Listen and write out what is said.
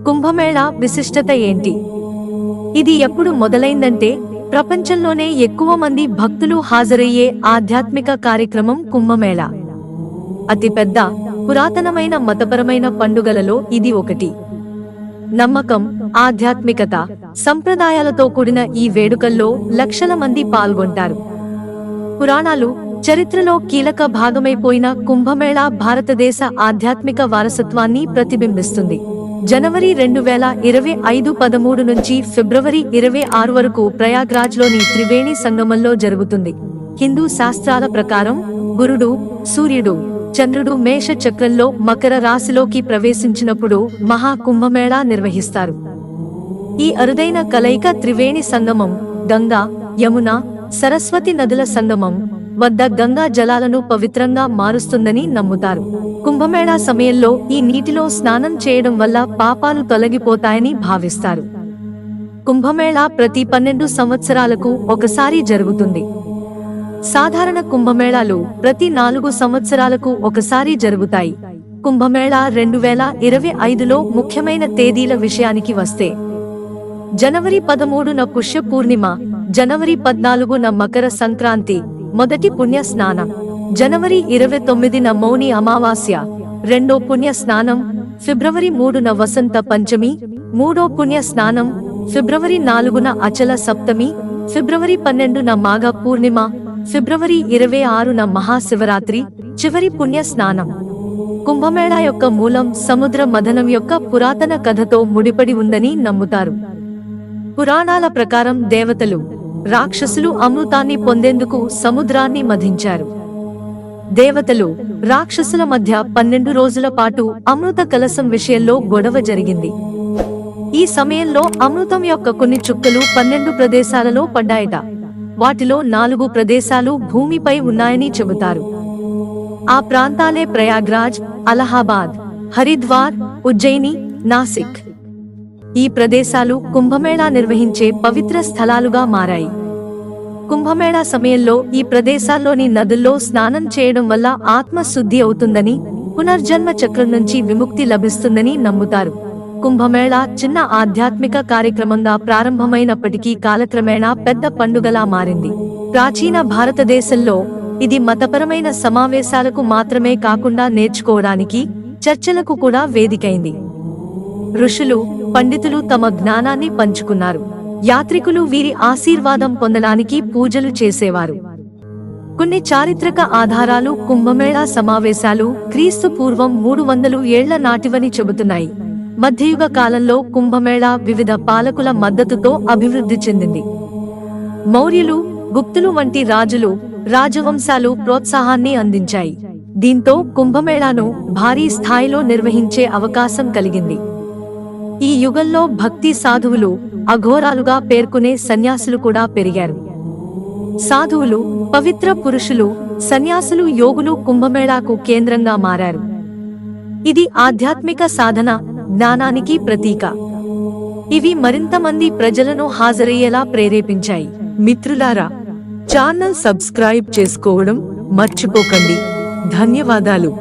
కుంభమేళా విశిష్టత ఏంటి? ఇది ఎప్పుడు మొదలైందంటే, ప్రపంచంలోనే ఎక్కువ మంది భక్తులు హాజరయ్యే ఆధ్యాత్మిక కార్యక్రమం కుంభమేళా. అతిపెద్ద, పురాతనమైన మతపరమైన పండుగలలో ఇది ఒకటి. నమ్మకం, ఆధ్యాత్మికత, సంప్రదాయాలతో కూడిన ఈ వేడుకల్లో లక్షల మంది పాల్గొంటారు. పురాణాలు, చరిత్రలో కీలక భాగమైపోయిన కుంభమేళా భారతదేశ ఆధ్యాత్మిక వారసత్వాన్ని ప్రతిబింబిస్తుంది. జనవరి 2025 13 నుంచి ఫిబ్రవరి 26 వరకు ప్రయాగ్రాజ్లోని త్రివేణి సంగమంలో జరుగుతుంది. హిందూ శాస్త్రాల ప్రకారం గురుడు, సూర్యుడు, చంద్రుడు మేష చక్రంలో మకర రాశిలోకి ప్రవేశించినప్పుడు మహా కుంభమేళా నిర్వహిస్తారు. ఈ అరుదైన కలయిక త్రివేణి సంగమం, గంగా, యమున, సరస్వతి నదుల సంగమం వద్ద గంగా జలాలను పవిత్రంగా మారుస్తుందని నమ్ముతారు. కుంభమేళా సమయంలో ఈ నీటిలో స్నానం చేయడం వల్ల పాపాలు తొలగిపోతాయని భావిస్తారు. కుంభమేళా ప్రతి 12 సంవత్సరాలకు ఒకసారి జరుగుతుంది. సాధారణ కుంభమేళాలు ప్రతి 4 సంవత్సరాలకు ఒకసారి జరుగుతాయి. కుంభమేళా 2025లో ముఖ్యమైన తేదీల విషయానికి వస్తే, జనవరి 13న పుష్య పూర్ణిమ, జనవరి 14న మకర సంక్రాంతి మొదటి పుణ్య స్నానం, జనవరి 29న మౌని అమావాస్య రెండో పుణ్య స్నానం, ఫిబ్రవరి 3న వసంత పంచమి మూడో పుణ్య స్నానం, ఫిబ్రవరి 4న అచల సప్తమి, ఫిబ్రవరి 12న మాఘ పూర్ణిమ, ఫిబ్రవరి 26న మహాశివరాత్రి చివరి పుణ్య స్నానం. కుంభమేళా యొక్క మూలం సముద్ర మథనం యొక్క పురాతన కథతో ముడిపడి ఉందని నమ్ముతారు. పురాణాల ప్రకారం దేవతలు, రాక్షసులు అమృతాన్ని పొందేందుకు సముద్రాన్ని మథించారు. దేవతలు, రాక్షసుల మధ్య 12 రోజుల పాటు అమృత కలశం విషయంలో గొడవ జరిగింది. ఈ సమయంలో అమృతం యొక్క కొన్ని చుక్కలు 12 ప్రదేశాలలో పడ్డాయట. వాటిలో 4 ప్రదేశాలు భూమిపై ఉన్నాయని చెబుతారు. ఆ ప్రాంతాలే ప్రయాగ్రాజ్, అలహాబాద్, హరిద్వార్, ఉజ్జయిని, నాసిక్. ఈ ప్రదేశాలు కుంభమేళా నిర్వహించే పవిత్ర స్థలాలుగా మారాయి. కుంభమేళా సమయంలో ఈ ప్రదేశాల్లోని నదుల్లో స్నానం చేయడం వల్ల ఆత్మ శుద్ధి అవుతుందని, పునర్జన్మ చక్రం నుంచి విముక్తి లభిస్తుందని నమ్ముతారు. కుంభమేళా చిన్న ఆధ్యాత్మిక కార్యక్రమంగా ప్రారంభమైనప్పటికీ కాలక్రమేణా పెద్ద పండుగలా మారింది. ప్రాచీన భారతదేశంలో ఇది మతపరమైన సమావేశాలకు మాత్రమే కాకుండా నేర్చుకోవడానికి, చర్చలకు కూడా వేదికైంది. ఋషులు, పండితులు తమ జ్ఞానాన్ని పంచుకున్నారు. యాత్రికులు వీరి ఆశీర్వాదం పొందడానికి పూజలు చేసేవారు. కొన్ని చారిత్రక ఆధారాలు కుంభమేళా సమావేశాలు క్రీస్తు పూర్వం 300 ఏళ్ల నాటివని చెబుతున్నాయి. మధ్యయుగ కాలంలో కుంభమేళా వివిధ పాలకుల మద్దతుతో అభివృద్ధి చెందింది. మౌర్యులు, గుప్తులు వంటి రాజులు, రాజవంశాలు ప్రోత్సాహాన్ని అందించాయి. దీంతో కుంభమేళాను భారీ స్థాయిలో నిర్వహించే అవకాశం కలిగింది. ఈ యుగంలో భక్తి సాధువులు, అఘోరాలుగా పేర్కొనే సన్యాసులు కూడా పెరిగారు. సాధువులు, పవిత్ర పురుషులు, సన్యాసులు, యోగులు కుంభమేళాకు కేంద్రంగా మారారు. ఇది ఆధ్యాత్మిక సాధన, జ్ఞానానికి ప్రతీక. ఇవి మరింత మంది ప్రజలను హాజరయ్యేలా ప్రేరేపించాయి. మిత్రులారా, ఛానల్ సబ్స్క్రైబ్ చేసుకోవడం మర్చిపోకండి. ధన్యవాదాలు.